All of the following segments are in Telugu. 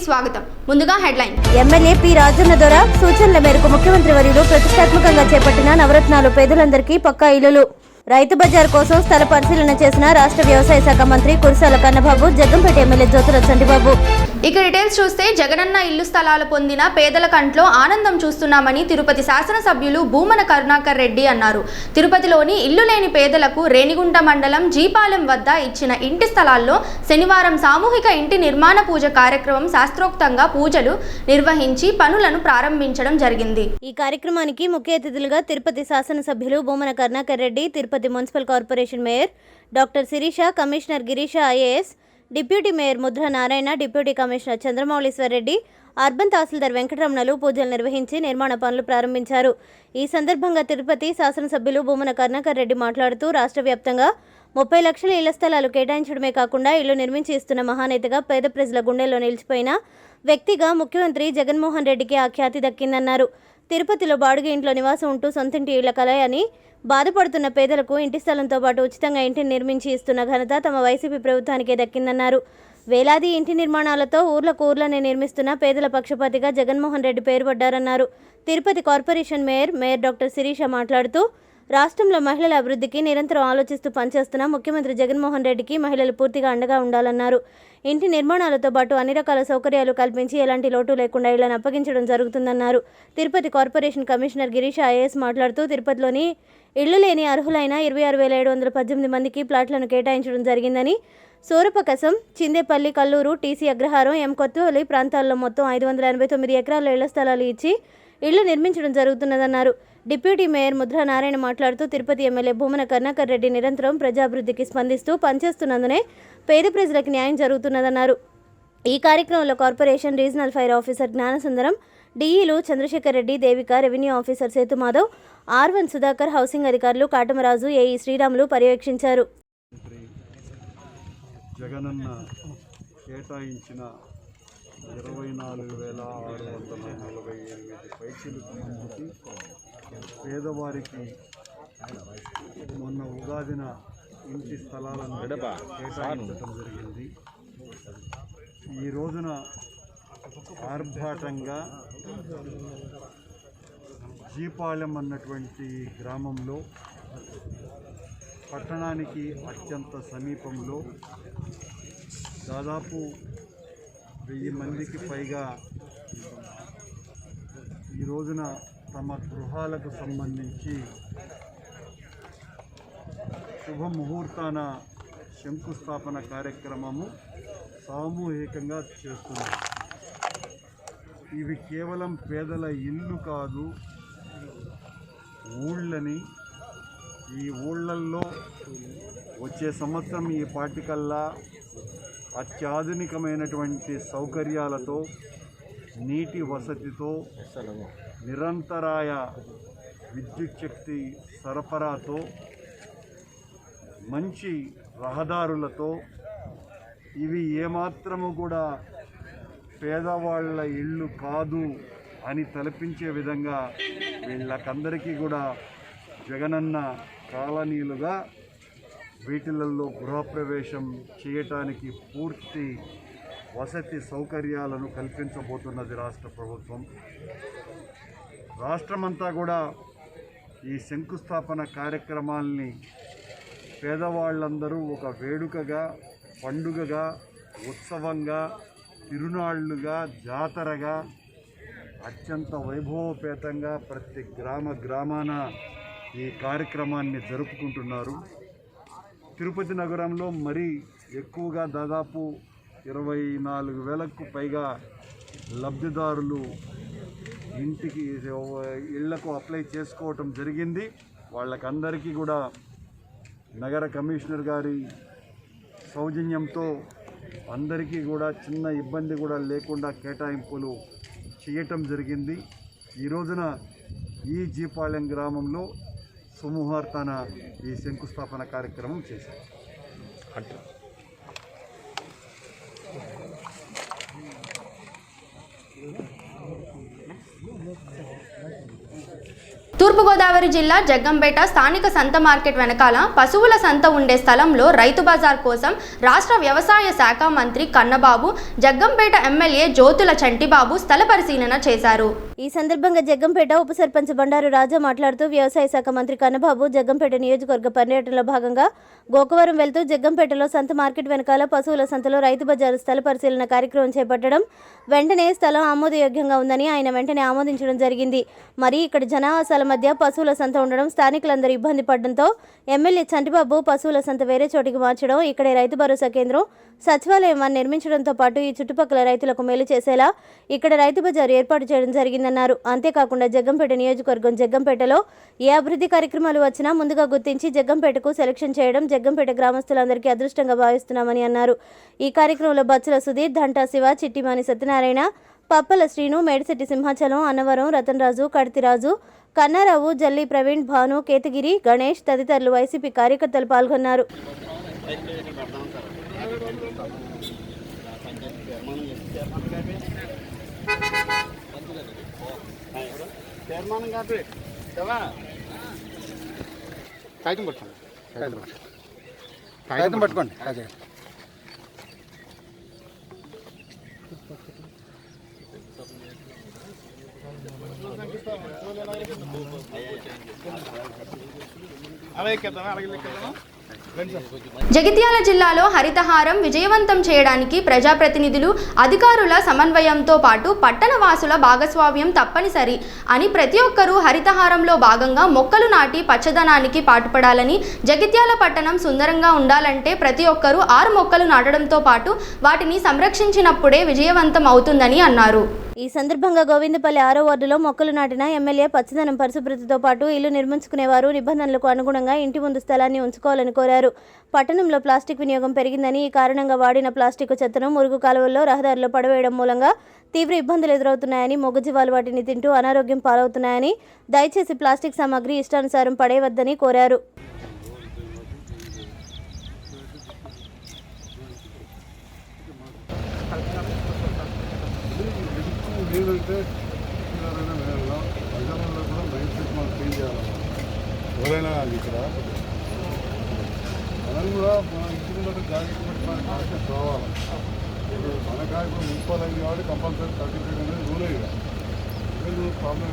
స్వాగతం. ముందుగా హెడ్లైన్. ఎమ్మెల్యే పి రాజన్న దొర సూచనల మేరకు ముఖ్యమంత్రి వర్యులు ప్రతిష్టాత్మకంగా చేపట్టిన నవరత్నాలు పేదలందరికీ పక్కా ఇళ్లు. రైతు బజార్ కోసం స్థల పరిశీలన చేసిన రాష్ట్ర వ్యవసాయ శాఖ మంత్రి కురసాల కన్నబాబు, జగ్గంపేట ఎమ్మెల్యే జ్యోతుల చంటిబాబు. ఇక డీటెయిల్స్ చూస్తే జగనన్న ఇల్లు స్థలాలు పొందిన పేదల కంట్లో ఆనందం చూస్తున్నామని తిరుపతి శాసనసభ్యులు భూమన కరుణాకర్ రెడ్డి అన్నారు. తిరుపతిలోని ఇల్లు లేని పేదలకు రేణిగుంట మండలం జీపాలెం వద్ద ఇచ్చిన ఇంటి స్థలాల్లో శనివారం సామూహిక ఇంటి నిర్మాణ పూజ కార్యక్రమం శాస్త్రోక్తంగా పూజలు నిర్వహించి పనులను ప్రారంభించడం జరిగింది. ఈ కార్యక్రమానికి ముఖ్య అతిథులుగా తిరుపతి శాసనసభ్యులు Bhumana Karunakar Reddy, Tirupati municipal corporation mayor doctor Sirisha, commissioner Girisha IAS, deputy mayor Mudra Narayana, deputy commissioner Chandramouleeswar Reddy, urban tahsildar వెంకటరమణలు పూజలు నిర్వహించి నిర్మాణ పనులు ప్రారంభించారు. ఈ సందర్భంగా తిరుపతి శాసనసభ్యులు భూమన కరుణాకర్ రెడ్డి మాట్లాడుతూ రాష్ట్ర వ్యాప్తంగా 30 లక్షల ఇళ్ల స్థలాలు కేటాయించడమే కాకుండా ఇల్లు నిర్మించి ఇస్తున్న మహానేతగా, పేద ప్రజల గుండెల్లో నిలిచిపోయిన వ్యక్తిగా ముఖ్యమంత్రి జగన్మోహన్ రెడ్డికి ఆ ఖ్యాతి దక్కిందన్నారు. తిరుపతిలో బాడుగ ఇంట్లో నివాసం ఉంటూ సొంతింటి ఇళ్ల కల అని బాధపడుతున్న పేదలకు ఇంటి స్థలంతో పాటు ఉచితంగా ఇంటిని నిర్మించి ఇస్తున్న ఘనత తమ వైసీపీ ప్రభుత్వానికే దక్కిందన్నారు. వేలాది ఇంటి నిర్మాణాలతో ఊర్లనే నిర్మిస్తున్న పేదల పక్షపాతిగా జగన్మోహన్ రెడ్డి పేరు పడ్డారన్నారు. Tirupati corporation mayor doctor Sirisha మాట్లాడుతూ రాష్ట్రంలో మహిళల అభివృద్ధికి నిరంతరం ఆలోచిస్తూ పనిచేస్తున్న ముఖ్యమంత్రి జగన్మోహన్ రెడ్డికి మహిళలు పూర్తిగా అండగా ఉండాలన్నారు. ఇంటి నిర్మాణాలతో పాటు అన్ని రకాల సౌకర్యాలు కల్పించి ఎలాంటి లోటు లేకుండా ఇళ్లను అప్పగించడం జరుగుతుందన్నారు. Tirupati corporation commissioner Girisha IAS మాట్లాడుతూ తిరుపతిలోని ఇళ్లు లేని అర్హులైన 26,718 మందికి ప్లాట్లను కేటాయించడం జరిగిందని, సూరపకసం, చిందేపల్లి, కల్లూరు, టీసీ అగ్రహారం, ఎం కొత్తవల్లి ప్రాంతాల్లో మొత్తం 589 ఎకరాల ఇళ్ల స్థలాలు ఇచ్చి ఇళ్లు నిర్మించడం జరుగుతున్నదన్నారు. డిప్యూటీ మేయర్ ముద్ర నారాయణ మాట్లాడుతూ తిరుపతి ఎమ్మెల్యే భూమన కరుణాకర్ రెడ్డి నిరంతరం ప్రజాభివృద్ధికి స్పందిస్తూ పనిచేస్తున్నందునే పేద ప్రజలకు న్యాయం జరుగుతున్నదన్నారు. ఈ కార్యక్రమంలో corporation regional fire officer Gnanasundaram, డిఈలు Chandrasekhar Reddy, Devika, revenue officer Sethumadhav, R1 Sudhakar, housing అధికారులు కాటమరాజు, ఏఈ శ్రీరాములు పర్యవేక్షించారు. జగనన్న కేటాయించిన 24,648 పైసలకు మందికి పేదవారికి మొన్న ఉగాదిన ఇంటి స్థలాలను కేటాయించడం జరిగింది. ఈ రోజున ఆర్భాటంగా జీపాలెం అన్నటువంటి గ్రామంలో పట్టణానికి అత్యంత సమీపంలో దాదాపు 1000 మందికి పైగా ఈ రోజున తమ గృహాలకు సంబంధించి శుభముహూర్తాన శంకుస్థాపన కార్యక్రమము సామూహికంగా చేస్తున్నారు. ఇవి కేవలం పేదల ఇల్లు కాదు, ఊళ్ళని, ఈ ఊళ్ళల్లో వచ్చే సంవత్సరం ఈ పాటికల్లా అత్యాధునికమైనటువంటి సౌకర్యాలతో, నీటి వసతితో, నిరంతరాయ విద్యుత్ శక్తి సరఫరాతో, మంచి రహదారులతో, ఇవి ఏమాత్రము కూడా పేదవాళ్ళ ఇళ్ళు కాదు అని తలపించే విధంగా వీళ్ళకందరికీ కూడా జగనన్న కాలనీలుగా వీటిలలో గృహప్రవేశం చేయటానికి పూర్తి వసతి సౌకర్యాలను కల్పించబోతున్నది రాష్ట్ర ప్రభుత్వం. రాష్ట్రమంతా కూడా ఈ శంకుస్థాపన కార్యక్రమాల్ని పేదవాళ్ళందరూ ఒక వేడుకగా, పండుగగా, ఉత్సవంగా, తిరునాళ్ళుగా, జాతరగా, అత్యంత వైభవపేతంగా ప్రతి గ్రామాన ఈ కార్యక్రమాన్ని జరుపుకుంటున్నారు. తిరుపతి నగరంలో మరీ ఎక్కువగా దాదాపు 24,000కు పైగా లబ్ధిదారులు ఇళ్లకు అప్లై చేసుకోవటం జరిగింది. వాళ్ళకందరికీ కూడా నగర కమిషనర్ గారి సౌజన్యంతో అందరికీ కూడా చిన్న ఇబ్బంది కూడా లేకుండా కేటాయింపులు చేయటం జరిగింది. ఈ రోజున ఈ జీపాలెం గ్రామంలో సుముహూర్తాన ఈ శంకుస్థాపన కార్యక్రమం చేశారు. తూర్పుగోదావరి జిల్లా జగ్గంపేట స్థానిక సంత మార్కెట్ వెనకాల పశువుల సంత ఉండే స్థలంలో రైతు బజార్ కోసం రాష్ట్ర వ్యవసాయ శాఖ మంత్రి కన్నబాబు, జగ్గంపేట ఎమ్మెల్యే జ్యోతుల చంటిబాబు స్థల పరిశీలన చేశారు. ఈ సందర్భంగా జగ్గంపేట ఉప సర్పంచ్ బండారు రాజా మాట్లాడుతూ వ్యవసాయ శాఖ మంత్రి కన్నబాబు జగ్గంపేట నియోజకవర్గ పర్యటనలో భాగంగా గోకవరం వెళ్తూ జగ్గంపేటలో సంత మార్కెట్ వెనకాల పశువుల సంతలో రైతు బజారు స్థల పరిశీలన కార్యక్రమం చేపట్టడం, వెంటనే స్థలం ఆమోదయోగ్యంగా ఉందని ఆయన వెంటనే ఆమోదించడం జరిగింది. మరి ఇక్కడ జనావాసాల మధ్య పశువుల సంత ఉండడం స్థానికులందరూ ఇబ్బంది పడడంతో ఎమ్మెల్యే చంటిబాబు పశువుల సంత వేరే చోటికి మార్చడం, ఇక్కడే రైతు భరోసా కేంద్రం, సచివాలయం నిర్మించడంతో పాటు ఈ చుట్టుపక్కల రైతులకు మేలు చేసేలా ఇక్కడ రైతు బజారు ఏర్పాటు చేయడం జరిగిందన్నారు. అంతేకాకుండా జగ్గంపేట నియోజకవర్గం జగ్గంపేటలో ఏ అభివృద్ధి కార్యక్రమాలు వచ్చినా ముందుగా గుర్తించి జగ్గంపేటకు సెలక్షన్ చేయడం జగ్గంపేట గ్రామస్తులందరికీ అదృష్టంగా భావిస్తున్నామని అన్నారు. ఈ కార్యక్రమంలో బచ్చుల సుధీర్, దంటా శివ, చిట్టిమాని సత్యనారాయణ, పప్పల శ్రీను, మేడిశెట్టి సింహాచలం, అన్నవరం, రతన్రాజు, కడితిరాజు, కన్నారావు, జల్లి ప్రవీణ్, భాను, కేతగిరి, గణేష్ తదితరులు వైసీపీ కార్యకర్తలు పాల్గొన్నారు. పట్టుకోండి. జగిత్యాల జిల్లాలో హరితహారం విజయవంతం చేయడానికి ప్రజాప్రతినిధులు, అధికారుల సమన్వయంతో పాటు పట్టణ వాసుల భాగస్వామ్యం తప్పనిసరి అని ప్రతి ఒక్కరూ హరితహారంలో భాగంగా మొక్కలు నాటి పచ్చదనానికి పాటుపడాలని, జగిత్యాల పట్టణం సుందరంగా ఉండాలంటే ప్రతి ఒక్కరూ 6 మొక్కలు నాటడంతో పాటు వాటిని సంరక్షించినప్పుడే విజయవంతం అవుతుందని అన్నారు. ఈ సందర్భంగా గోవిందపల్లి 6వ వార్డులో మొక్కలు నాటిన ఎమ్మెల్యే పచ్చదనం పరిశుభ్రతతో పాటు ఇల్లు నిర్మించుకునేవారు నిబంధనలకు అనుగుణంగా ఇంటి ముందు స్థలాన్ని ఉంచుకోవాలని కోరారు. పట్టణంలో ప్లాస్టిక్ వినియోగం పెరిగిందని, ఈ కారణంగా వాడిన ప్లాస్టిక్ చెత్తను మురుగు కాలువల్లో, రహదారిలో పడవేయడం మూలంగా తీవ్ర ఇబ్బందులు ఎదురవుతున్నాయని, మూగజీవాలు వాటిని తింటూ అనారోగ్యం పాలవుతున్నాయని, దయచేసి ప్లాస్టిక్ సామాగ్రి ఇష్టానుసారం పడేయవద్దని కోరారు. ఏంటంటే వేళల్లో ప్రజలలో కూడా మైండ్ సెట్ మనం చేంజ్ చేయాలి. ఎవరైనా ఇక్కడ మనం కూడా మన ఇంటి ముందు జాగ్రత్త పెట్టడానికి మార్కెట్ రావాలి. ఇప్పుడు మన కార్యక్రమం మున్సిపల్ అయింది కాబట్టి కంపల్సరీ సర్టిఫికేట్ అనేది రూలే ఇక ప్రాబ్లం.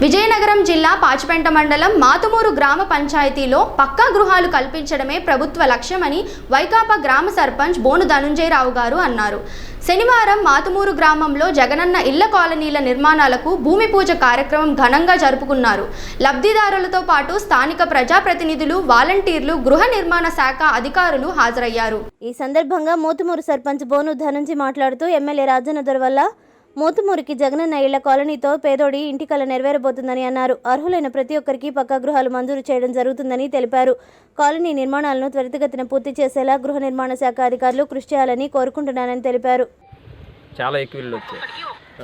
విజయనగరం జిల్లా పాచిపెంట మండలం మాతుమూరు గ్రామ పంచాయతీలో పక్కా గృహాలు కల్పించడమే ప్రభుత్వ లక్ష్యమని వైకాపా గ్రామ సర్పంచ్ బోను ధనుంజయరావు గారు అన్నారు. శనివారం మాతుమూరు గ్రామంలో జగనన్న ఇళ్ల కాలనీల నిర్మాణాలకు భూమి పూజ కార్యక్రమం ఘనంగా జరుపుకున్నారు. లబ్ధిదారులతో పాటు స్థానిక ప్రజాప్రతినిధులు, వాలంటీర్లు, గృహ నిర్మాణ శాఖ అధికారులు హాజరయ్యారు. ఈ సందర్భంగా మోతుమూరు సర్పంచ్ బోను ధనుంజి మాట్లాడుతూ ఎమ్మెల్యే రాజన్న దొర వల్ల మోతుమూరికి జగనన్న ఇళ్ల కాలనీతో పేదోడి ఇంటి కల నెరవేరబోతుందని అన్నారు. అర్హులైన ప్రతి ఒక్కరికి పక్కా గృహాలు మంజూరు చేయడం జరుగుతుందని తెలిపారు. కాలనీ నిర్మాణాలను త్వరితగతిన పూర్తి చేసేలా గృహ నిర్మాణ శాఖ అధికారులు కృషి చేయాలని కోరుకుంటున్నానని తెలిపారు. చాలా ఎక్కువ ఇళ్ళు వచ్చాయి.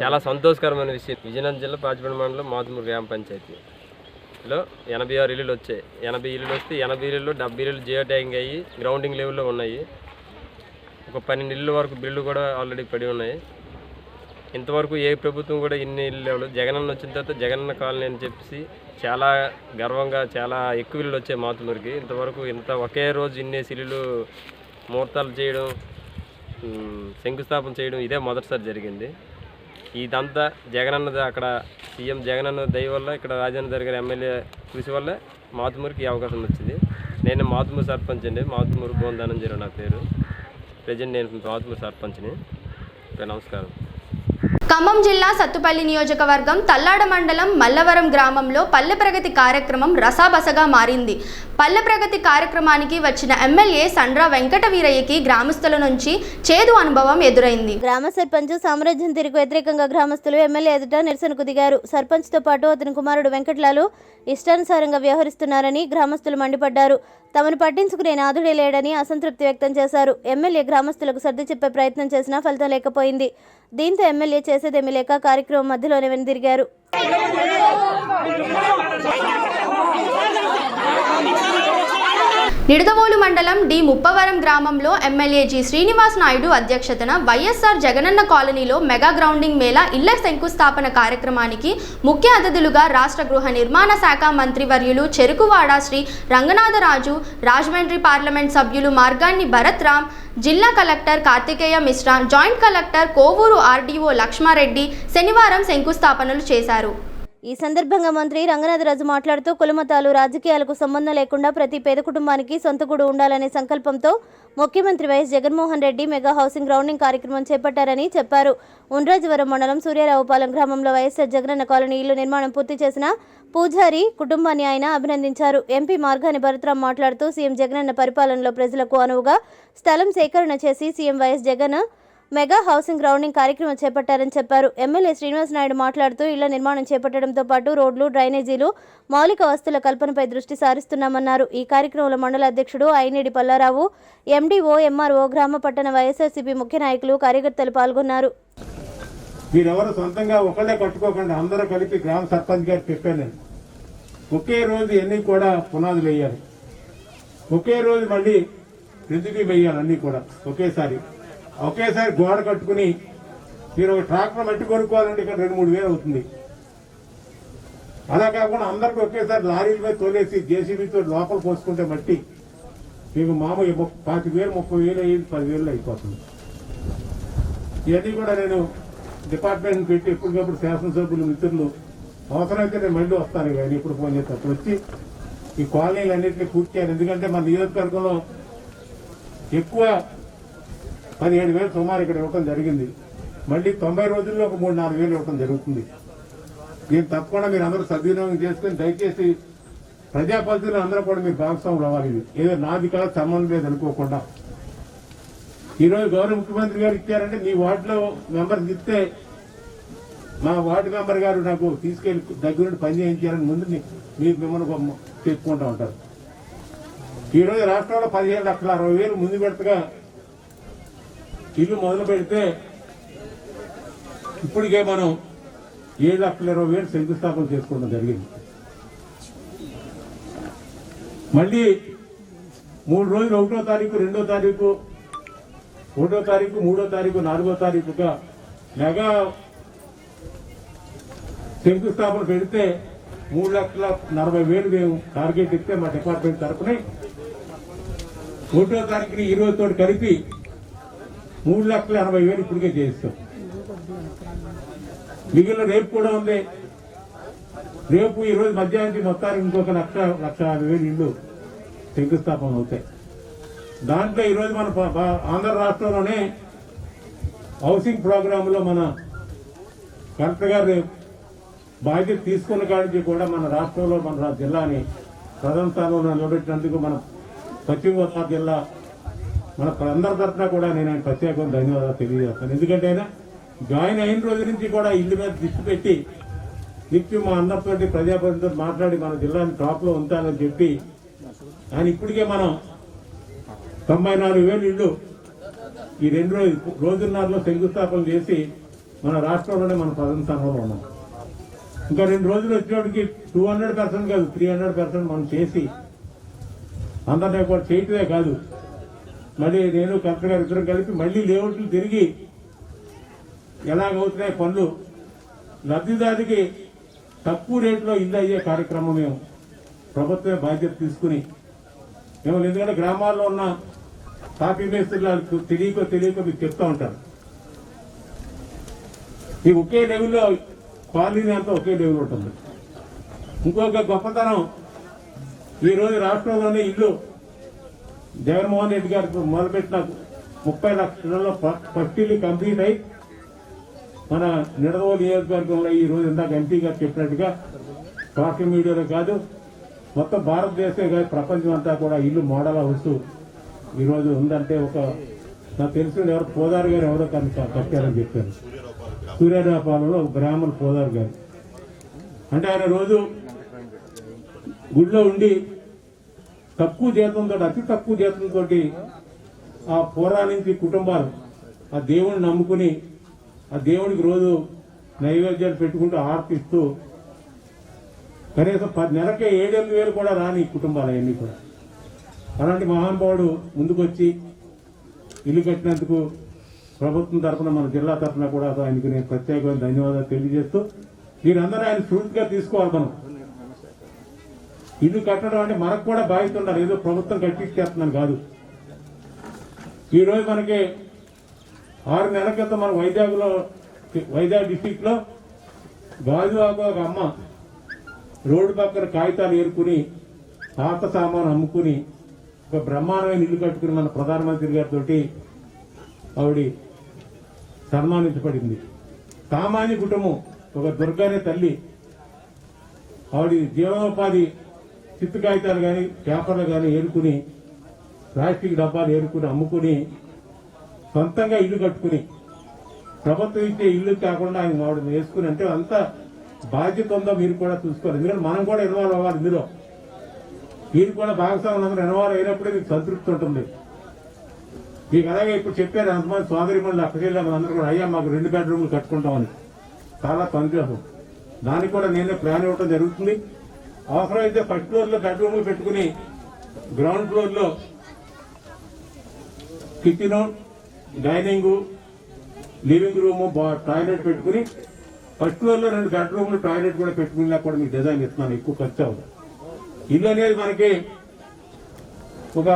చాలా సంతోషకరమైన విషయం. విజయనగరం జిల్లా పాచిపెంట మండలం మాతుమూరు గ్రామ పంచాయతీలో 86 ఇళ్ళు వచ్చాయి. 80 ఇళ్ళు వస్తే 80 ఇళ్ళు 70 ఇళ్ళు జియో ట్యాగింగ్ అయ్యి గ్రౌండింగ్ లెవెల్లో ఉన్నాయి. ఒక 12 ఇళ్ళు వరకు బిల్లు కూడా ఆల్రెడీ పడి ఉన్నాయి. ఇంతవరకు ఏ ప్రభుత్వం కూడా ఇన్ని ఇళ్ళు లేవు. జగనన్న వచ్చిన తర్వాత జగనన్న కాలనీ అని చెప్పేసి చాలా గర్వంగా చాలా ఎక్కువ ఇళ్ళు వచ్చాయి మాతుమూరికి. ఇంతవరకు ఒకే రోజు ఇన్నేసి ఇళ్ళు ముహూర్తాలు చేయడం, శంకుస్థాపన చేయడం ఇదే మొదటిసారి జరిగింది. ఇదంతా జగనన్నది, అక్కడ సీఎం జగనన్న దయ వల్ల, ఇక్కడ రాజన్న దగ్గర ఎమ్మెల్యే కృషి వల్ల మాతుమూరికి ఈ అవకాశం వచ్చింది. నేను మాతుమూరు సర్పంచ్ అండి. మాతుమూరు బోను ధనుంజయరావు నా పేరు. ప్రజెంట్ నేను మాతుమూరు సర్పంచ్ని. నమస్కారం. ఖమ్మం జిల్లా సత్తుపల్లి నియోజకవర్గం తల్లాడ మండలం మల్లవరం గ్రామంలో పల్లె ప్రగతి కార్యక్రమం రసాబసగా మారింది. పల్లె ప్రగతి కార్యక్రమానికి వచ్చిన ఎమ్మెల్యే సండ్ర వెంకట వీరయ్యకి గ్రామస్తుల నుంచి చేదు అనుభవం ఎదురైంది. గ్రామ సర్పంచ్ సామ్రాజ్యం తిరిగి వ్యతిరేకంగా గ్రామస్తులు ఎమ్మెల్యే ఎదుట నిరసనకు దిగారు. సర్పంచ్తో పాటు అతని కుమారుడు వెంకట్లాలు ఇష్టానుసారంగా వ్యవహరిస్తున్నారని గ్రామస్తులు మండిపడ్డారు. తమను పట్టించుకునే నాథుడే లేడని అసంతృప్తి వ్యక్తం చేశారు. ఎమ్మెల్యే గ్రామస్తులకు సర్ది చెప్పే ప్రయత్నం చేసినా ఫలితం లేకపోయింది. దీంతో ఎమ్మెల్యే చేసేదేమీ లేక కార్యక్రమం మధ్యలోనే వెనుదిరిగారు. నిడదవోలు మండలం డి ముప్పవరం గ్రామంలో ఎమ్మెల్యే జి శ్రీనివాస్ నాయుడు అధ్యక్షతన వైఎస్ఆర్ జగనన్న కాలనీలో మెగా గ్రౌండింగ్ మేళా ఇళ్ల శంకుస్థాపన కార్యక్రమానికి ముఖ్య అతిథులుగా రాష్ట్ర గృహ నిర్మాణ శాఖ మంత్రివర్యులు చెరుకువాడ శ్రీ రంగనాథరాజు, రాజమండ్రి పార్లమెంట్ సభ్యులు మార్గాన్ని భరత్ రామ్, జిల్లా collector Karthikeya Mishra, joint collector Kovur RDO Lakshma Reddy శనివారం శంకుస్థాపనలు చేశారు. ఈ సందర్భంగా మంత్రి రంగనాథరాజు మాట్లాడుతూ కులమతాలు రాజకీయాలకు సంబంధం లేకుండా ప్రతి పేద కుటుంబానికి సొంత గూడు ఉండాలనే సంకల్పంతో ముఖ్యమంత్రి YS Jaganmohan Reddy mega housing grounding కార్యక్రమం చేపట్టారని చెప్పారు. ఉండ్రాజవరం మండలం సూర్యారావుపాలెం గ్రామంలో వైఎస్ఆర్ జగనన్న కాలనీ ఇల్లు నిర్మాణం పూర్తి చేసిన పూజారి కుటుంబాన్ని ఆయన అభినందించారు. ఎంపీ మార్గాని భరత్రామ్ మాట్లాడుతూ సీఎం జగనన్న పరిపాలనలో ప్రజలకు అనువుగా స్థలం సేకరణ చేసి CM YS Jagan mega housing grounding కార్యక్రమం చేపట్టారని చెప్పారు. ఎమ్మెల్యే శ్రీనివాస్ నాయుడు మాట్లాడుతూ ఇళ్ల నిర్మాణం చేపట్టడంతో పాటు రోడ్లు, డ్రైనేజీలు, మౌలిక వస్తువుల కల్పనపై దృష్టి సారిస్తున్నామన్నారు. ఈ కార్యక్రమంలో మండల అధ్యక్షుడు ఐనేడి పల్లారావు, ఎండీఓ, ఎంఆర్ఓ, గ్రామ పట్టణ వైఎస్ఆర్సీపీ ముఖ్య నాయకులు, కార్యకర్తలు పాల్గొన్నారు. మీరెవరు సొంతంగా ఒకళ్ళే కట్టుకోకుండా అందరూ కలిపి గ్రామ సర్పంచ్ గారు చెప్పాను. ఒకే రోజు ఎన్ని కూడా పునాదులు వేయాలి, ఒకే రోజు మళ్ళీ రిజుకి వేయాలి, అన్ని కూడా ఒకేసారి గోడ కట్టుకుని మీరు ఒక ట్రాక్టర్ మట్టి కొనుక్కోవాలంటే ఇక్కడ 2-3 వేలు అవుతుంది. అలా కాకుండా అందరికీ ఒకేసారి లారీల మీద తోలేసి జేసీబీతో లోపల పోసుకుంటే మట్టి మీకు మామూలు 25,000-30,000 అయ్యి 10,000 అయిపోతుంది. ఇవన్నీ కూడా నేను డిపార్ట్మెంట్ పెట్టి ఎప్పటికప్పుడు శాసనసభ్యులు మిత్రులు అవసరమైతే నేను మళ్ళీ వస్తాను. కానీ ఇప్పుడు ఫోన్ చేస్తాను వచ్చి ఈ కాలనీలు అన్నింటినీ పూర్తి చేయాలి. ఎందుకంటే మన నియోజకవర్గంలో ఎక్కువ 17,000 సుమారు ఇక్కడ ఇవ్వడం జరిగింది. మళ్ళీ 90 రోజుల్లో ఒక 3-4 వేలు ఇవ్వడం జరుగుతుంది. దీన్ని తప్పకుండా మీరు అందరూ సద్వినియోగం చేసుకుని దయచేసి ప్రజాపతిలో అందరూ కూడా మీరు భాగస్వాములు అవ్వాలి. ఇది ఏదో నాది కాదు, సంబంధం లేదు అనుకోకుండా. ఈరోజు గౌరవ ముఖ్యమంత్రి గారు ఇచ్చారంటే మీ వార్డులో మెంబర్స్ ఇస్తే మా వార్డు మెంబర్ గారు నాకు తీసుకెళ్లి దగ్గరుండి పని చేయించారని ముందు మీరు మిమ్మల్ని చెప్పుకుంటూ ఉంటారు. ఈరోజు రాష్ట్రంలో 15,60,000 ముందు పెడతగా ఇల్లు మొదలు పెడితే ఇప్పటికే మనం 7,20,000 శంకుస్థాపన చేసుకోవడం జరిగింది. మళ్ళీ 3 రోజులు 1వ తారీఖు, 2వ తారీఖు, 1వ తారీఖు, 3వ తారీఖు, 4వ తారీఖుగా మెగా శంకుస్థాపన పెడితే 3,40,000 మేము టార్గెట్ ఇస్తే మా డిపార్ట్మెంట్ తరఫున 1వ తారీఖుని ఈ రోజుతో కలిపి 3,80,000 ఇప్పటికే చేయిస్తాం. మిగిలిన రేపు కూడా ఉంది. రేపు ఈ రోజు మధ్యాహ్నం మొత్తానికి ఇంకొక 1,50,000 ఇళ్లు శంకుస్థాపన అవుతాయి. దాంట్లో ఈ రోజు మన ఆంధ్ర రాష్ట్రంలోనే హౌసింగ్ ప్రోగ్రామ్ లో మన కలెక్టర్ గారు బాధ్యత తీసుకున్న కాడి నుంచి కూడా మన రాష్ట్రంలో మన జిల్లాని ప్రథమ స్థానంలో నిలబెట్టినందుకు మన పశ్చిమ గోదావరి జిల్లా మన అందరి తరఫున కూడా నేను ఆయన ప్రత్యేకంగా ధన్యవాదాలు తెలియజేస్తాను. ఎందుకంటే ఆయన జాయిన్ అయిన రోజు నుంచి కూడా ఇల్లు మీద దృష్టి పెట్టి నిత్యం మా అందరితో ప్రజాప్రతినిధులతో మాట్లాడి మన జిల్లాని టాప్ లో ఉంచాలని చెప్పి ఆయన ఇప్పటికే మనం 94,000 ఇళ్లు ఈ 2 రోజున్నరలో శంకుస్థాపన చేసి మన రాష్ట్రంలోనే మన ప్రథమ స్థానంలో ఉన్నాం. ఇంకా 2 రోజులు వచ్చేవాడికి 200% కాదు 300% మనం చేసి అందరినీ కూడా చేయటమే కాదు, మళ్ళీ నేను కలెక్టర్ గారు ఇద్దరం కలిపి మళ్ళీ లేఅవుట్లు తిరిగి ఎలాగవుతున్నాయి పనులు, లబ్ధిదారికి తక్కువ రేట్లో ఇల్లు అయ్యే కార్యక్రమం మేము ప్రభుత్వమే బాధ్యత తీసుకుని మేము, ఎందుకంటే గ్రామాల్లో ఉన్న కాపీ మేస్త్రులు తెలియక మీకు చెప్తా ఉంటారు. ఈ ఒకే లెవెల్లో కాలనీ అంతా ఒకే లెవెల్ ఉంటుంది. ఇంకొక గొప్పతనం, ఈ రోజు రాష్ట్రంలోనే ఇల్లు జగన్మోహన్ రెడ్డి గారికి మొదలుపెట్టిన 30 లక్షలలో ఫస్ట్ ఇల్లు కంప్లీట్ అయి మన నిడదవోలు నియోజకవర్గంలో ఈ రోజు ఇందాక ఎంపీ గారు చెప్పినట్టుగా సోషల్ మీడియాలో కాదు మొత్తం భారతదేశం కాదు ప్రపంచం అంతా కూడా ఇల్లు మోడల్ హౌస్ ఈ రోజు ఉందంటే నాకు తెలిసిన ఎవరు పోదారు గారు ఎవరో కట్టారని చెప్పారు. సూర్యారావుపాలెంలో ఒక బ్రాహ్మణ పోదారు గారు అంటే ఆయన రోజు గుడిలో ఉండి తక్కువ జీతంతో, అతి తక్కువ జీతంతో ఆ పూర్వా నుంచి కుటుంబాలు ఆ దేవుడిని నమ్ముకుని ఆ దేవుడికి రోజు నైవేద్యాలు పెట్టుకుంటూ ఆర్పిస్తూ కనీసం 10 నెలకే 7,000 కూడా రాని కుటుంబాలు అవన్నీ కూడా అలాంటి మహానుభావుడు ముందుకొచ్చి ఇల్లు కట్టినందుకు ప్రభుత్వం తరఫున మన జిల్లా తరఫున కూడా ఆయనకు నేను ప్రత్యేకమైన ధన్యవాదాలు తెలియజేస్తూ మీరందరూ ఆయన స్ఫూర్తిగా తీసుకోవాలి. మనం ఇల్లు కట్టడం అంటే మనకు కూడా బాధ్యత ఉండాలి, ఏదో ప్రభుత్వం కట్టించేస్తున్నాను కాదు. ఈరోజు మనకి 6 నెలల క్రితం మన వైజాగ్ డిస్టిక్ లో గాజువాకు ఒక అమ్మ రోడ్డు పక్కన కాగితాలు ఏరుకుని పాత సామాను అమ్ముకుని ఒక బ్రహ్మాండమైన ఇల్లు కట్టుకుని మన ప్రధానమంత్రి గారితో ఆవిడ సన్మానించబడింది. సామాన్య కుటుంబం, ఒక దుర్గానే తల్లి. ఆవిడ జీవనోపాధి చిత్తు కాగితాలు కానీ పేపర్లు కానీ ఏరుకుని ప్లాస్టిక్ డబ్బాలు ఏరుకుని అమ్ముకుని సొంతంగా ఇల్లు కట్టుకుని ప్రభుత్వం ఇచ్చే ఇల్లు కాకుండా ఆయన ఆవిడ వేసుకుని, అంటే అంత బాధ్యత ఉందో మీరు కూడా చూసుకోవాలి. ఎందుకంటే మనం కూడా ఇన్వాల్వ్ అవ్వాలి ఇందులో. మీరు కూడా భాగస్వాములందరూ ఇన్వాల్వ్ అయినప్పుడే మీకు సంతృప్తి ఉంటుంది. మీకు అలాగే ఇప్పుడు చెప్పారు ఎంతమంది సోదరిమణులు అక్కచెల్లెలు అందరూ కూడా, అయ్యా మాకు 2 బెడ్రూమ్లు కట్టుకుంటామని. చాలా సంతోషం. దానికి కూడా నేనే ప్లాన్ ఇవ్వడం జరుగుతుంది. అవసరమైతే ఫస్ట్ ఫ్లోర్ లో బెడ్రూమ్లు పెట్టుకుని గ్రౌండ్ ఫ్లోర్ లో kitchen, dining, living room, toilet పెట్టుకుని ఫస్ట్ ఫ్లోర్ లో 2 బెడ్రూమ్లు, టాయిలెట్ కూడా పెట్టుకునేలా కూడా మీకు డిజైన్ ఇస్తున్నాను. ఎక్కువ ఖర్చు అవ్వదు. ఇల్లు అనేది మనకి ఒక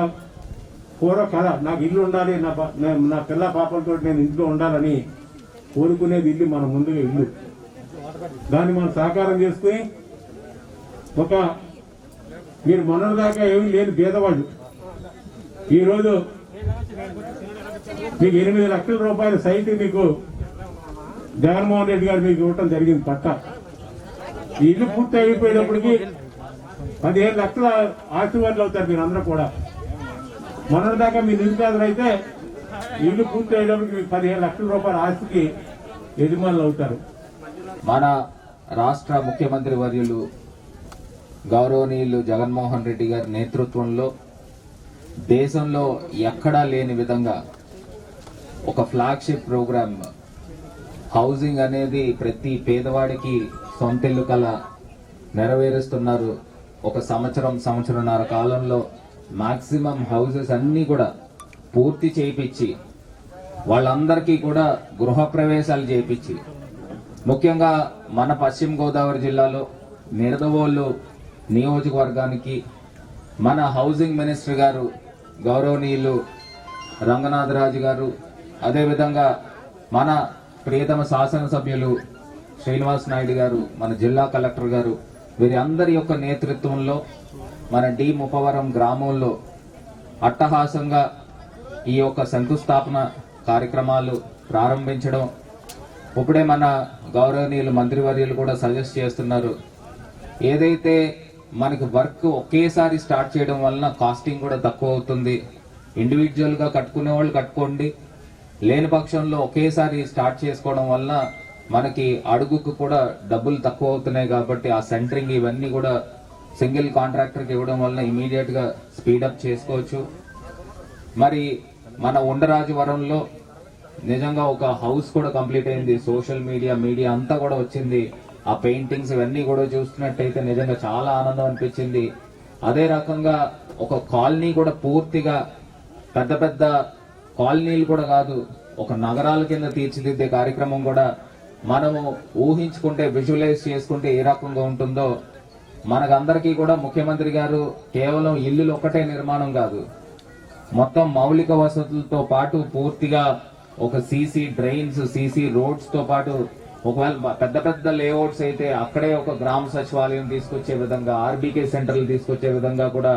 పూర్వ కళ. నాకు ఇల్లు ఉండాలి, నా పిల్ల పాపలతో నేను ఇంట్లో ఉండాలని కోరుకునేది ఇల్లు. మన ముందుగా ఇల్లు, దాన్ని మనం సాకారం చేసుకుని మీరు మొన్నటిదాకా ఏమీ లేని పేదవాళ్ళు ఈరోజు మీకు 8 లక్షల రూపాయల సైట్ మీకు జగన్మోహన్ రెడ్డి గారు మీకు ఇవ్వటం జరిగింది పట్టా. ఈ ఇల్లు పూర్తి అయిపోయేటప్పటికి 15 లక్షల ఆశీర్వాదాలు అవుతారు మీరు అందరూ కూడా. మొన్నటిదాకా మీ నిరుపేదలు అయితే ఇల్లు పూర్తి అయ్యేటప్పటికి మీకు 15 లక్షల రూపాయల ఆస్తికి యజమానులు అవుతారు. మన రాష్ట్ర ముఖ్యమంత్రి వర్యులు గౌరవనీయులు జగన్మోహన్ రెడ్డి గారి నేతృత్వంలో దేశంలో ఎక్కడా లేని విధంగా ఒక ఫ్లాగ్షిప్ ప్రోగ్రామ్ హౌసింగ్ అనేది ప్రతి పేదవాడికి సొంతిల్లు కల నెరవేరుస్తున్నారు. ఒక సంవత్సరంన్నర కాలంలో మాక్సిమం హౌసెస్ అన్ని కూడా పూర్తి చేయించి వాళ్ళందరికీ కూడా గృహప్రవేశాలు చేయించి, ముఖ్యంగా మన పశ్చిమ గోదావరి జిల్లాలో నిడదవోలు నియోజకవర్గానికి మన హౌసింగ్ మినిస్టర్ గారు గౌరవనీయులు రంగనాథరాజు గారు, అదేవిధంగా మన ప్రియతమ శాసనసభ్యులు శ్రీనివాస్ నాయుడు గారు, మన జిల్లా కలెక్టర్ గారు, వీరి అందరి యొక్క నేతృత్వంలో మన డి ముప్పవరం గ్రామంలో అట్టహాసంగా ఈ యొక్క శంకుస్థాపన కార్యక్రమాలు ప్రారంభించడం. ఇప్పుడే మన గౌరవనీయులు మంత్రివర్యులు కూడా సజెస్ట్ చేస్తున్నారు, ఏదైతే మనకి వర్క్ ఒకేసారి స్టార్ట్ చేయడం వలన కాస్టింగ్ కూడా తక్కువ అవుతుంది. ఇండివిజువల్ గా కట్టుకునే వాళ్ళు కట్టుకోండి, లేని పక్షంలో ఒకేసారి స్టార్ట్ చేసుకోవడం వలన మనకి అడుగుకు కూడా డబ్బులు తక్కువ అవుతున్నాయి. కాబట్టి ఆ సెంటరింగ్ ఇవన్నీ కూడా సింగిల్ కాంట్రాక్టర్కి ఇవ్వడం వలన ఇమీడియట్ గా స్పీడప్ చేసుకోవచ్చు. మరి మన ఉండరాజవరంలో నిజంగా ఒక హౌస్ కూడా కంప్లీట్ అయింది. సోషల్ మీడియా అంతా కూడా వచ్చింది. ఆ పెయింటింగ్స్ ఇవన్నీ కూడా చూస్తున్నట్టయితే నిజంగా చాలా ఆనందం అనిపించింది. అదే రకంగా ఒక కాలనీ కూడా పూర్తిగా పెద్ద కాలనీలు కూడా కాదు, ఒక నగరాల కింద తీర్చిదిద్దే కార్యక్రమం కూడా మనము ఊహించుకుంటే, విజువలైజ్ చేసుకుంటే ఏ రకంగా ఉంటుందో మనకందరికీ కూడా ముఖ్యమంత్రి గారు కేవలం ఇల్లులు ఒక్కటే నిర్మాణం కాదు, మొత్తం మౌలిక వసతులతో పాటు పూర్తిగా ఒక సీసీ డ్రైన్స్, సీసీ రోడ్స్ తో పాటు ఒకవేళ పెద్ద లేఅవుట్స్ అయితే అక్కడే ఒక గ్రామ సచివాలయం తీసుకొచ్చే విధంగా, ఆర్బీకే సెంటర్లు తీసుకొచ్చే విధంగా కూడా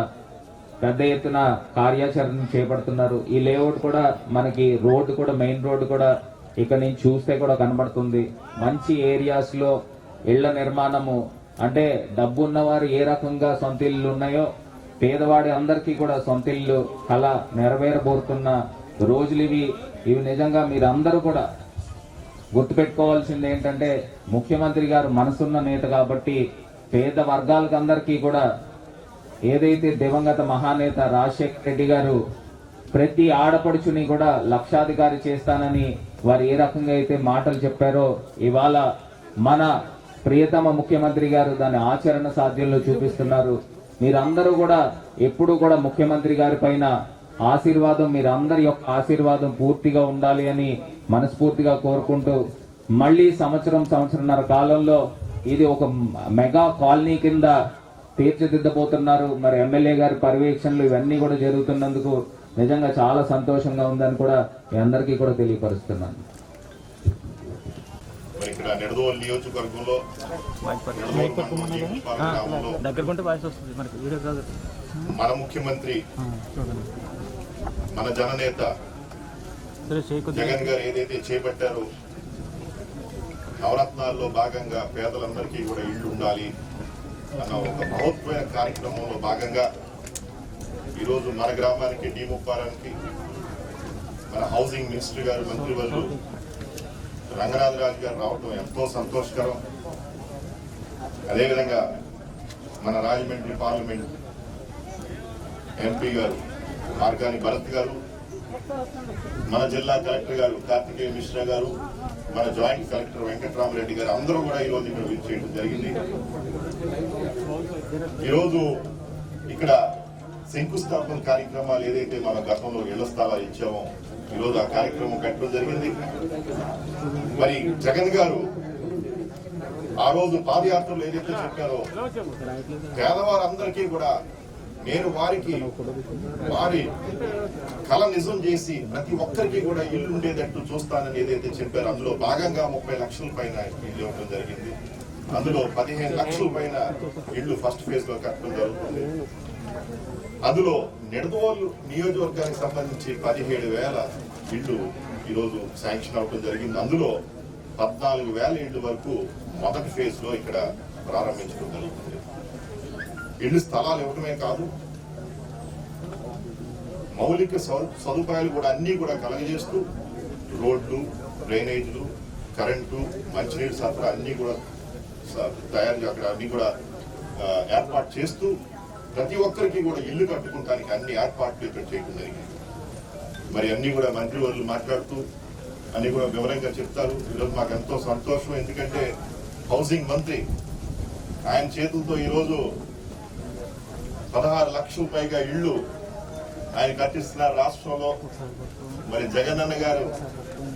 పెద్ద ఎత్తున కార్యాచరణ చేపడుతున్నారు. ఈ లేఅవుట్ కూడా మనకి రోడ్డు కూడా, మెయిన్ రోడ్డు కూడా ఇక్కడ నుంచి చూస్తే కూడా కనబడుతుంది. మంచి ఏరియాస్ లో ఇళ్ల నిర్మాణము, అంటే డబ్బు ఉన్నవారు ఏ రకంగా సొంత ఇల్లు ఉన్నాయో పేదవాడి అందరికీ కూడా సొంత ఇల్లు కళ నెరవేరబోతున్న రోజులు ఇవి నిజంగా మీరందరూ కూడా గుర్తుపెట్టుకోవాల్సింది ఏంటంటే, ముఖ్యమంత్రి గారు మనసున్న నేత కాబట్టి పేద వర్గాలకు అందరికీ కూడా ఏదైతే దివంగత మహానేత రాజశేఖర రెడ్డి గారు ప్రతి ఆడపడుచుని కూడా లక్షాధికారి చేస్తానని వారు ఏ రకంగా అయితే మాటలు చెప్పారో, ఇవాళ మన ప్రియతమ ముఖ్యమంత్రి గారు దాని ఆచరణ సాధ్యంలో చూపిస్తున్నారు. మీరందరూ కూడా ఎప్పుడు కూడా ముఖ్యమంత్రి గారి పైన ఆశీర్వాదం, మీరందరి యొక్క ఆశీర్వాదం పూర్తిగా ఉండాలి అని మనస్ఫూర్తిగా కోరుకుంటూ, మళ్ళీ సంవత్సరంన్నర కాలంలో ఇది ఒక మెగా కాలనీ కింద తీర్చిదిద్దబోతున్నారు. మరి ఎమ్మెల్యే గారి పర్యవేక్షణలు ఇవన్నీ కూడా జరుగుతున్నందుకు నిజంగా చాలా సంతోషంగా ఉందని కూడా మీ అందరికీ కూడా తెలియపరుస్తున్నాను. మరి ఇక్కడ నిడదవోలు నియోజకవర్గంలో మన ముఖ్యమంత్రి, మన జననేత జగన్ గారు ఏదైతే చేపట్టారో నవరత్నాల్లో భాగంగా పేదలందరికీ కూడా ఇళ్లు ఉండాలి అన్న ఒక మహోత్వమైన కార్యక్రమంలో భాగంగా ఈరోజు మన గ్రామానికి డీముప్పారానికి మన హౌసింగ్ మినిస్టర్ గారు మంత్రివర్యులు రంగనాథరాజు గారు రావడం ఎంతో సంతోషకరం. అదేవిధంగా మన రాజమండ్రి పార్లమెంట్ ఎంపీ గారు మార్గాని భరత్ గారు, మన జిల్లా కలెక్టర్ గారు కార్తికేయ మిశ్రా గారు, మన జాయింట్ కలెక్టర్ వెంకటరామరెడ్డి గారు అందరూ కూడా ఈరోజు ఇక్కడ విచ్చేయడం జరిగింది. ఈరోజు ఇక్కడ శంకుస్థాపన కార్యక్రమాలు ఏదైతే మన గతంలో ఇళ్ల స్థలాలు ఇచ్చామో ఈరోజు ఆ కార్యక్రమం కట్టడం జరిగింది. మరి జగన్ గారు ఆ రోజు పాదయాత్రలు ఏదైతే చెప్పారో పేదవారందరికీ కూడా నేను వారి కళ నిజం చేసి ప్రతి ఒక్కరికి కూడా ఇల్లు ఉండేటట్టు చూస్తానని ఏదైతే చెప్పారో అందులో భాగంగా 30 లక్షల పైన ఇల్లు ఇవ్వడం జరిగింది. అందులో 15 లక్షల పైన ఇళ్లు ఫస్ట్ ఫేజ్ లో కట్టడం జరుగుతుంది. అందులో నిడదవోలు నియోజకవర్గానికి సంబంధించి 17,000 ఇళ్లు ఈరోజు శాంక్షన్ అవడం జరిగింది. అందులో 14,000 ఇళ్ల వరకు మొదటి ఫేజ్ లో ఇక్కడ ప్రారంభించడం జరుగుతుంది. ఇళ్లు స్థలాలు ఇవ్వడమే కాదు, మౌలిక సదుపాయాలు కూడా అన్ని కూడా కలగజేస్తూ రోడ్లు, డ్రైనేజీలు, కరెంటు, మంచినీరు సరఫరా అన్ని కూడా అక్కడ అన్ని కూడా ఏర్పాటు చేస్తూ ప్రతి ఒక్కరికి కూడా ఇల్లు కట్టుకోవడానికి అన్ని ఏర్పాట్లు ఇక్కడ చేయడం జరిగింది. మరి అన్ని కూడా మంత్రివర్యులు మాట్లాడుతూ అన్ని కూడా వివరంగా చెప్తారు. ఈరోజు మాకు ఎంతో సంతోషం, ఎందుకంటే హౌసింగ్ మంత్రి ఆయన చేతులతో ఈరోజు 16 లక్షల పైగా ఇళ్లు ఆయన కట్టిస్తున్నారు రాష్ట్రంలో. మరి జగన్ అన్న గారు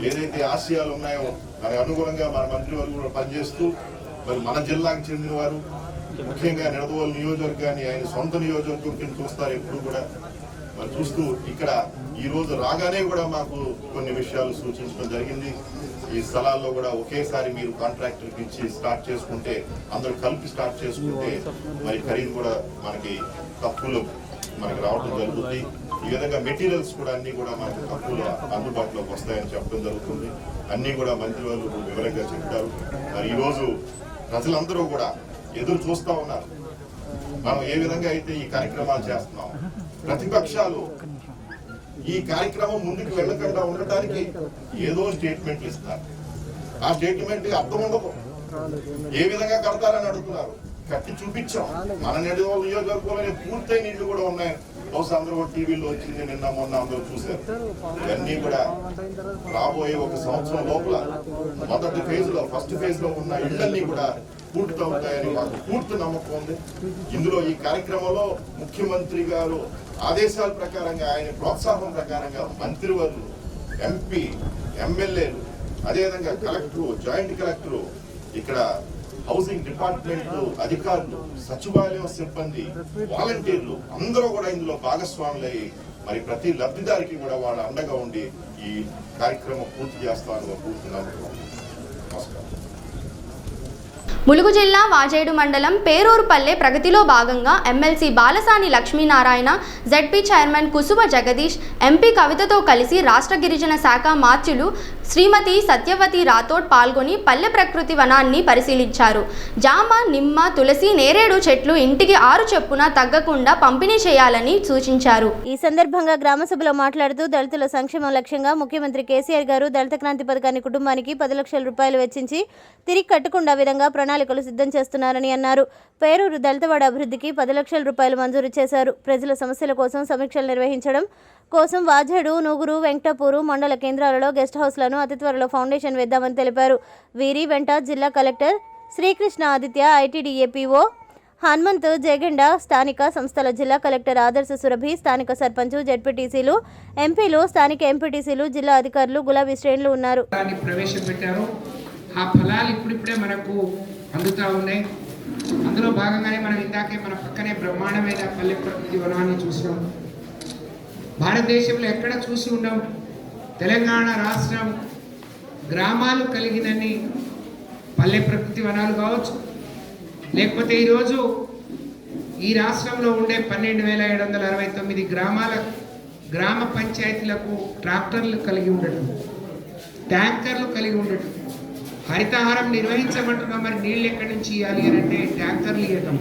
ఏదైతే ఆశయాలు ఉన్నాయో దానికి అనుగుణంగా మన మంత్రివర్గం కూడా పనిచేస్తూ మరి మన జిల్లాకు చెందిన వారు ముఖ్యంగా నిడదవోలు నియోజకవర్గాన్ని ఆయన సొంత నియోజకవర్గం కింద చూస్తారు ఎప్పుడు కూడా. మరి చూస్తూ ఇక్కడ ఈ రోజు రాగానే కూడా మాకు కొన్ని విషయాలు సూచించడం జరిగింది. ఈ స్థలాల్లో కూడా ఒకేసారి మీరు కాంట్రాక్టర్కి ఇచ్చి స్టార్ట్ చేసుకుంటే, అందరూ కలిపి స్టార్ట్ చేసుకుంటే మరి ఖరీదు కూడా మనకి తక్కువలో మనకి రావడం జరుగుతుంది. ఈ విధంగా మెటీరియల్స్ కూడా అన్ని కూడా మనకి తక్కువలో అందుబాటులోకి వస్తాయని చెప్పడం జరుగుతుంది. అన్ని కూడా మంత్రివర్యులు వివరంగా చెప్తారు. మరి ఈరోజు ప్రజలందరూ కూడా ఎదురు చూస్తా ఉన్నారు మనం ఏ విధంగా అయితే ఈ కార్యక్రమాలు చేస్తున్నాం. ప్రతిపక్షాలు ఈ కార్యక్రమం ముందుకు వెళ్ళకుండా ఉండటానికి ఏదో స్టేట్మెంట్లు ఇస్తారు. ఆ స్టేట్మెంట్ అర్థం ఉండదు. ఏ విధంగా కడతారని అడుగుతున్నారు. కట్టి చూపించాం. మన నిడదవోలు నియోజకవర్గంలో పూర్తయిన ఇళ్ళు కూడా ఉన్నాయి. బహుశా అందరూ కూడా టీవీలో వచ్చింది, నిన్న మొన్న అందరూ చూశారు. ఇవన్నీ కూడా రాబోయే ఒక సంవత్సరం లోపల మొదటి ఫేజ్ లో ఫస్ట్ ఫేజ్ లో ఉన్న ఇళ్ళన్నీ కూడా పూర్తవుతాయని మాకు పూర్తి నమ్మకం ఉంది. ఇందులో ఈ కార్యక్రమంలో ముఖ్యమంత్రి గారు ఆదేశాల ప్రకారంగా, ఆయన ప్రోత్సాహం ప్రకారంగా మంత్రివర్యులు, ఎంపీ, ఎమ్మెల్యేలు, అదేవిధంగా కలెక్టరు, జాయింట్ కలెక్టరు, ఇక్కడ హౌసింగ్ డిపార్ట్మెంట్ అధికారులు, సచివాలయం సిబ్బంది, వాలంటీర్లు అందరూ కూడా ఇందులో భాగస్వాములై మరి ప్రతి లబ్ధిదారికి కూడా వాళ్ళ అండగా ఉండి ఈ కార్యక్రమం పూర్తి చేస్తామని పూర్తి నమ్మకం. నమస్కారం. ములుగు జిల్లా వాజేడు మండలం పేరూరుపల్లె ప్రగతిలో భాగంగా MLC Balasani Lakshminarayana, ZP chairman Kusuma Jagadish, MP కవితతో కలిసి రాష్ట్ర గిరిజన శాఖ మార్చులు శ్రీమతి సత్యవతి రాథోడ్ పాల్గొని పల్లె ప్రకృతి వనాన్ని పరిశీలించారు. జామ, నిమ్మ, తులసి, నేరేడు చెట్లు ఇంటికి 6 చొప్పున తగ్గకుండా పంపిణీ చేయాలని సూచించారు. ఈ సందర్భంగా గ్రామ సభలో మాట్లాడుతూ దళితుల సంక్షేమం లక్ష్యంగా ముఖ్యమంత్రి కేసీఆర్ గారు దళిత క్రాంతి పథకాన్ని కుటుంబానికి 10 లక్షల రూపాయలు వెచ్చించి తిరిగి కట్టకుండా విధంగా ప్రణాళికలు సిద్ధం చేస్తున్నారని అన్నారు. పేరూరు దళితవాడ అభివృద్ధికి 10 లక్షల రూపాయలు మంజూరు చేశారు. ప్రజల సమస్యల కోసం సమీక్షలు నిర్వహించడం కోసం వాజేడు, నూగురు, వెంకటాపూరు మండల కేంద్రాలలో గెస్ట్ హౌస్లను అతి త్వరలో ఫౌండేషన్ వేద్దామని తెలిపారు. వీరి వెంట జిల్లా collector Srikrishna Aditya, ITDA PO Hanumanth Jayagenda, స్థానిక సంస్థల జిల్లా కలెక్టర్ ఆదర్శ సురభి, స్థానిక సర్పంచ్, జెడ్పీటీసీలు, ఎంపీలు, స్థానిక ఎంపీటీసీలు, జిల్లా అధికారులు, గులాబీ శ్రేణులు ఉన్నారు. ప్రవేశపెట్టారు. ఆ ఫలాలు ఇప్పుడిప్పుడే మనకు అందుతూ ఉన్నాయి. అందులో భాగంగానే మనం ఇందాకే మన పక్కనే బ్రహ్మాండమైన పల్లె ప్రకృతి వనాన్ని చూసినాం. భారతదేశంలో ఎక్కడ చూసి ఉన్నాం. తెలంగాణ రాష్ట్రం గ్రామాలు కలిగినన్ని పల్లె ప్రకృతి వనాలు కావచ్చు, లేకపోతే ఈరోజు ఈ రాష్ట్రంలో ఉండే 12,769 గ్రామ పంచాయతీలకు ట్రాక్టర్లు కలిగి ఉండటం, ట్యాంకర్లు కలిగి ఉండటం, హరితహారం నిర్వహించబడుతున్నాం. మరి నీళ్ళు ఎక్కడి నుంచి ఇవ్వాలి అని అంటే ట్యాంకర్లు ఇవ్వటం.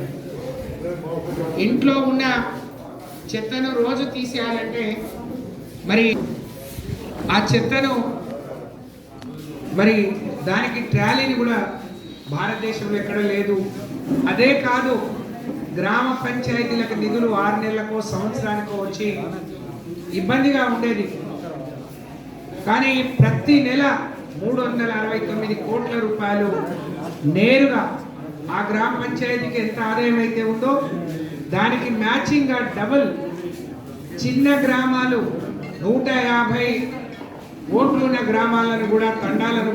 ఇంట్లో ఉన్న చెత్తను రోజు తీసేయాలంటే మరి ఆ చెత్తను మరి దానికి ట్రాలీని కూడా భారతదేశంలో ఎక్కడ లేదు. అదే కాదు, గ్రామ పంచాయతీలకు నిధులు 6 నెలలకో సంవత్సరానికో వచ్చి ఇబ్బందిగా ఉండేది. కానీ ప్రతి నెల 369 కోట్ల రూపాయలు నేరుగా ఆ గ్రామ పంచాయతీకి ఎంత ఆదాయం అయితే ఉందో దానికి మ్యాచింగ్గా డబుల్ చిన్న గ్రామాలు 150 ఓట్లు ఉన్న గ్రామాలను కూడా తండాలను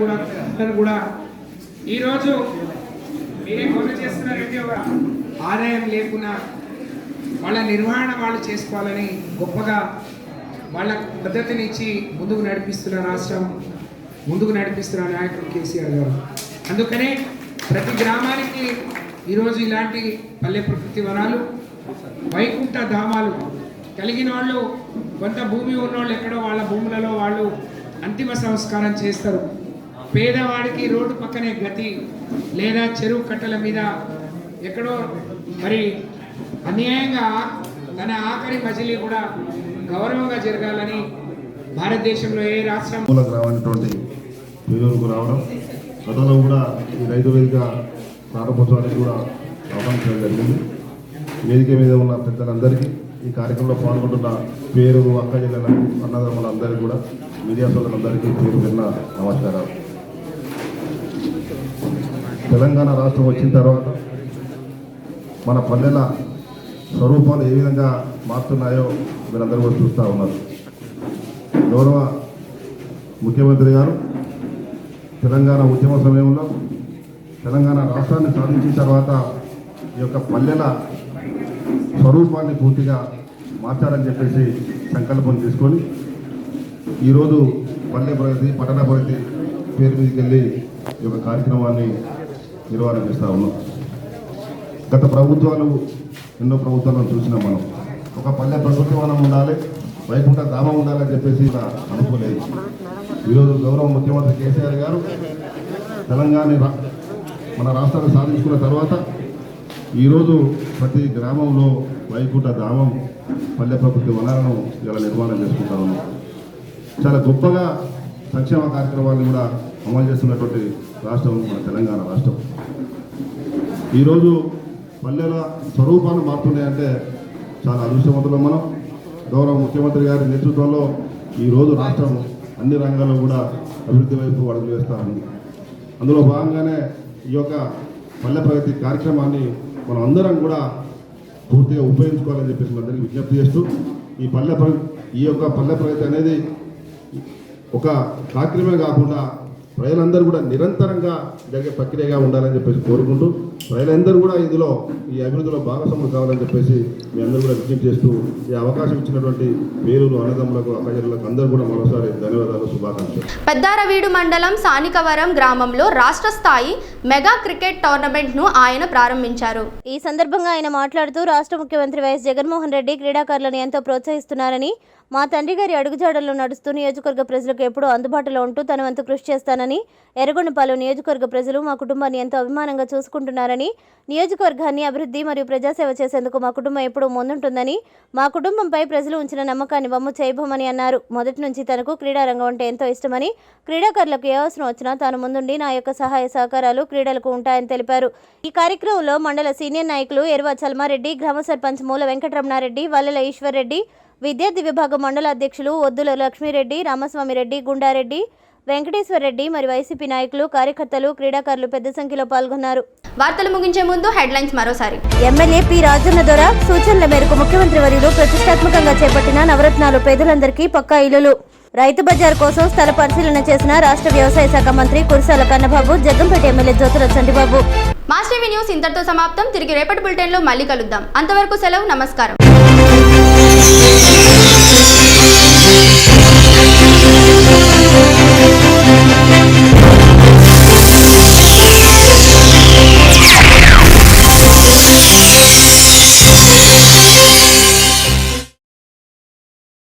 కూడా ఈరోజు మీరే గొడవ చేస్తున్నారంటే ఆదాయం లేకున్నా వాళ్ళ నిర్వహణ వాళ్ళు చేసుకోవాలని గొప్పగా వాళ్ళ పద్ధతినిచ్చి ముందుకు నడిపిస్తున్న రాష్ట్రం, ముందుకు నడిపిస్తున్న నాయకుడు కేసీఆర్ గారు. అందుకనే ప్రతి గ్రామానికి ఈరోజు ఇలాంటి పల్లె ప్రకృతి వనాలు, వైకుంఠ ధామాలు కలిగిన వాళ్ళు, కొంత భూమి ఉన్నవాళ్ళు ఎక్కడో వాళ్ళ భూములలో వాళ్ళు అంతిమ సంస్కారం చేస్తారు. పేదవాడికి రోడ్డు పక్కనే గతి, లేదా చెరువు కట్టల మీద ఎక్కడో మరి అన్యాయంగా తన ఆఖరి మజిలీ కూడా గౌరవంగా జరగాలని భారతదేశంలో ఏ రాష్ట్రం రావనటువంటి వీరులకు రావడం, గతంలో కూడా ఈ రైతు వేదిక ప్రారంభోత్సవానికి కూడా ఆహ్వానించడం జరిగింది. వేదిక మీద ఉన్న పెద్దలందరికీ, ఈ కార్యక్రమంలో పాల్గొంటున్న పేరు అక్క జిల్లాలకు, అన్నదమ్ములందరికీ కూడా, మీడియా సోదరులందరికీ పేరు విన్న నమస్కారాలు. తెలంగాణ రాష్ట్రం వచ్చిన తర్వాత మన పల్లెల స్వరూపాలు ఏ విధంగా మారుతున్నాయో మీరందరూ కూడా చూస్తూ ఉన్నారు. గౌరవ ముఖ్యమంత్రి గారు తెలంగాణ ఉద్యమ సమయంలో తెలంగాణ రాష్ట్రాన్ని సాధించిన తర్వాత ఈ యొక్క పల్లెల స్వరూపాన్ని పూర్తిగా మార్చాలని చెప్పేసి సంకల్పం తీసుకొని ఈరోజు పల్లె ప్రగతి, పట్టణ ప్రగతి పేరు మీదకి వెళ్ళి ఈ యొక్క కార్యక్రమాన్ని నిర్వహణ చేస్తూ ఉన్నాం. గత ప్రభుత్వాలు, ఎన్నో ప్రభుత్వాలను చూసినాం మనం. ఒక పల్లె ప్రకృతి వనం ఉండాలి, వైకుంఠ ధామం ఉండాలని చెప్పేసి అనుకోలేదు. ఈరోజు గౌరవ ముఖ్యమంత్రి కేసీఆర్ గారు తెలంగాణ మన రాష్ట్రాన్ని సాధించుకున్న తర్వాత ఈరోజు ప్రతి గ్రామంలో వైకుంఠ ధామం, పల్లె ప్రకృతి వనాలను ఇలా నిర్మాణం చేసుకుంటా ఉన్నాం. చాలా గొప్పగా సంక్షేమ కార్యక్రమాలను కూడా అమలు చేస్తున్నటువంటి రాష్ట్రం మన తెలంగాణ రాష్ట్రం. ఈరోజు పల్లెల స్వరూపాన్ని మారుతున్నాయంటే చాలా అదృష్టవంతులు మనం. గౌరవ ముఖ్యమంత్రి గారి నేతృత్వంలో ఈరోజు రాష్ట్రం అన్ని రంగాల్లో కూడా అభివృద్ధి వైపు అడుగులు వేస్తూ ఉంది. అందులో భాగంగానే ఈ యొక్క పల్లె ప్రగతి కార్యక్రమాన్ని మనం అందరం కూడా పూర్తిగా ఉపయోగించుకోవాలని చెప్పేసి అందరికీ విజ్ఞప్తి చేస్తూ, ఈ యొక్క పల్లె ప్రగతి అనేది ఒక కార్యక్రమే కాకుండా ప్రజలందరూ కూడా నిరంతరంగా జరిగే ప్రక్రియగా ఉండాలని చెప్పేసి కోరుకుంటూ, ప్రజలందరూ కూడా ఇందులో ఈ అభివృద్ధిలో భాగస్వాములు కావాలని చెప్పేసి మీ అందరూ కూడా విజ్ఞప్తి చేస్తూ, ఈ అవకాశం ఇచ్చినటువంటి పేరులు, అన్నదమ్ములకు, అక్కజనులకు అందరూ కూడా మరోసారి ధన్యవాదాలు, శుభాకాంక్షలు. పెద్దారవీడు మండలం సానికవరం గ్రామంలో రాష్ట్ర స్థాయి మెగా క్రికెట్ టోర్నమెంట్ను ఆయన ప్రారంభించారు. ఈ సందర్భంగా ఆయన మాట్లాడుతూ రాష్ట్ర ముఖ్యమంత్రి వైఎస్ జగన్మోహన్ రెడ్డి క్రీడాకారులను ఎంతో ప్రోత్సహిస్తున్నారని, మా తండ్రి గారి అడుగుజాడల్లో నడుస్తూ నియోజకవర్గ ప్రజలకు ఎప్పుడూ అందుబాటులో ఉంటూ తన వంతు కృషి చేస్తానని, ఎర్రగొండపాలు నియోజకవర్గ ప్రజలు మా కుటుంబాన్ని ఎంతో అభిమానంగా చూసుకుంటున్నారని, నియోజకవర్గాన్ని అభివృద్ధి మరియు ప్రజాసేవ చేసేందుకు మా కుటుంబం ఎప్పుడూ ముందుంటుందని, మా కుటుంబంపై ప్రజలు ఉంచిన నమ్మకాన్ని వమ్ము చేయబోమని అన్నారు. మొదటి నుంచి తనకు క్రీడారంగం అంటే ఎంతో ఇష్టమని, క్రీడాకారులకు ఏ అవసరం వచ్చినా తాను ముందుండి నా యొక్క సహాయ సహకారాలు క్రీడలకు ఉంటాయని తెలిపారు. ఈ కార్యక్రమంలో మండల సీనియర్ నాయకులు ఎరువ చల్మారెడ్డి, గ్రామ సర్పంచ్ మూల వెంకటరమణారెడ్డి, వల్లెల ఈశ్వర్రెడ్డి, విద్యార్థి విభాగం మండల అధ్యక్షులు ఒద్దుల లక్ష్మీరెడ్డి, రామస్వామిరెడ్డి, గుండారెడ్డి, వెంకటేశ్వర రెడ్డి మరియు వైసీపీ నాయకులు, కార్యకర్తలు, క్రీడాకారులు పెద్ద సంఖ్యలో పాల్గొన్నారు. వార్తలు ముగించే ముందు హెడ్లైన్స్ మరోసారి. ఎమ్మెల్యే పి రాజన్న ద్వారా సూచనల మేరకు ముఖ్యమంత్రి వర్యులు ప్రతిష్టాత్మకంగా చేపట్టిన నవరత్నాలు పేదలందరికీ పక్కా ఇల్లులు. రైతు బజార్ కోసం స్థల పరిశీలన చేసిన రాష్ట్ర వ్యవసాయ శాఖ మంత్రి Kurasala Kannababu, Jaggampeta MLA Jyothula Chantibabu. Mass TV news ఇంతటితో సమాప్తం. తిరిగి రేపటి బులెటిన్లో మళ్ళీ కలుద్దాం. అంతవరకు సెలవు. నమస్కారం.